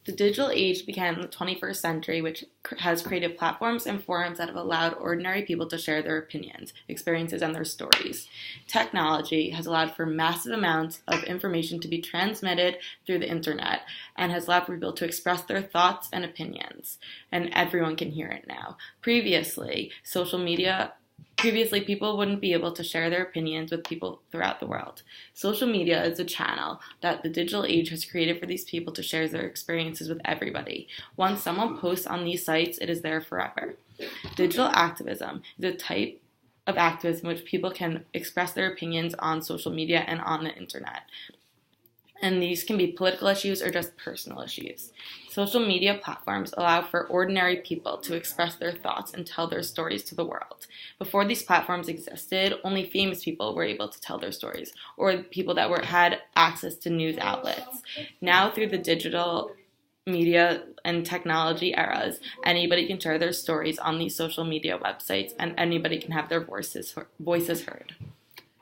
The digital age began in the 21st century, which has created platforms and forums that have allowed ordinary people to share their opinions, experiences, and their stories. Technology has allowed for massive amounts of information to be transmitted through the internet and has allowed for people to express their thoughts and opinions, and everyone can hear it now. Previously, people wouldn't be able to share their opinions with people throughout the world. Social media is a channel that the digital age has created for these people to share their experiences with everybody. Once someone posts on these sites, it is there forever. Digital activism is a type of activism in which people can express their opinions on social media and on the internet. And these can be political issues or just personal issues. Social media platforms allow for ordinary people to express their thoughts and tell their stories to the world. Before these platforms existed, only famous people were able to tell their stories, or people that had access to news outlets. Now, through the digital media and technology eras, anybody can share their stories on these social media websites, and anybody can have their voices heard.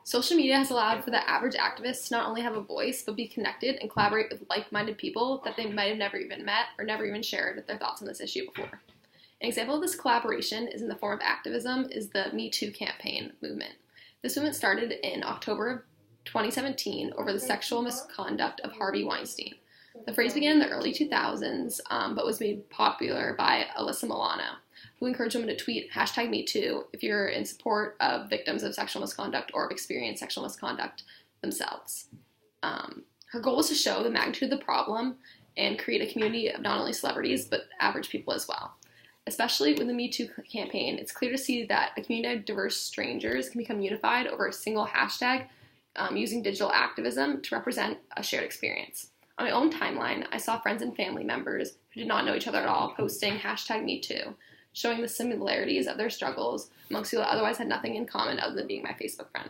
Social media has allowed for the average activist to not only have a voice, but be connected and collaborate with like-minded people that they might have never even met or never even shared their thoughts on this issue before. An example of this collaboration is in the form of activism is the Me Too campaign movement. This movement started in October of 2017 over the sexual misconduct of Harvey Weinstein. The phrase began in the early 2000s, but was made popular by Alyssa Milano, who encouraged women to tweet #MeToo if you're in support of victims of sexual misconduct or have experienced sexual misconduct themselves. Her goal was to show the magnitude of the problem and create a community of not only celebrities, but average people as well. Especially with the Me Too campaign, it's clear to see that a community of diverse strangers can become unified over a single hashtag using digital activism to represent a shared experience. On my own timeline, I saw friends and family members who did not know each other at all posting #MeToo, showing the similarities of their struggles amongst people that otherwise had nothing in common other than being my Facebook friend.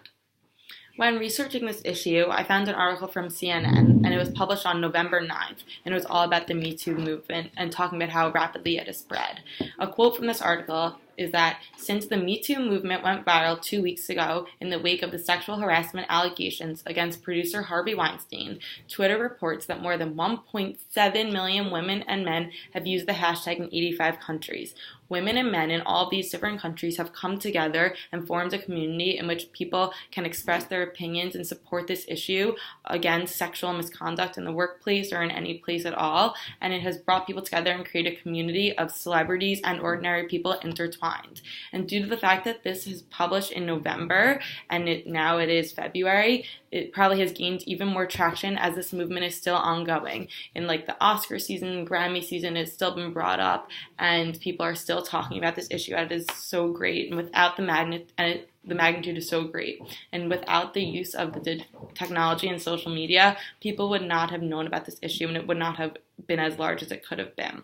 When researching this issue, I found an article from CNN, and it was published on November 9th, and it was all about the Me Too movement and talking about how rapidly it has spread. A quote from this article is that since the Me Too movement went viral 2 weeks ago in the wake of the sexual harassment allegations against producer Harvey Weinstein, Twitter reports that more than 1.7 million women and men have used the hashtag in 85 countries. Women and men in all these different countries have come together and formed a community in which people can express their opinions and support this issue against sexual misconduct in the workplace or in any place at all. And it has brought people together and created a community of celebrities and ordinary people intertwined. And due to the fact that this is published in November and now it is February, it probably has gained even more traction as this movement is still ongoing. In like the Oscar season, Grammy season, it's still been brought up, and people are still talking about this issue. It is so great, and without the magnitude is so great. And without the use of the technology and social media, people would not have known about this issue, and it would not have been as large as it could have been.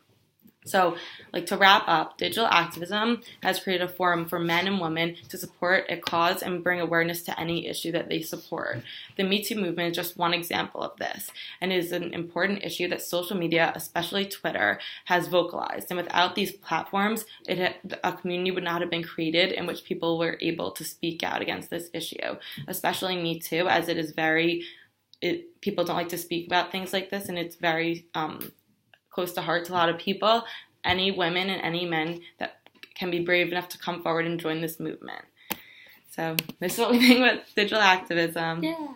So, to wrap up, digital activism has created a forum for men and women to support a cause and bring awareness to any issue that they support. The Me Too movement is just one example of this, and is an important issue that social media, especially Twitter, has vocalized. And without these platforms, a community would not have been created in which people were able to speak out against this issue, especially Me Too, as it is people don't like to speak about things like this, and it's very close to heart to a lot of people. Any women and any men that can be brave enough to come forward and join this movement. So this is what we think about digital activism. Yeah.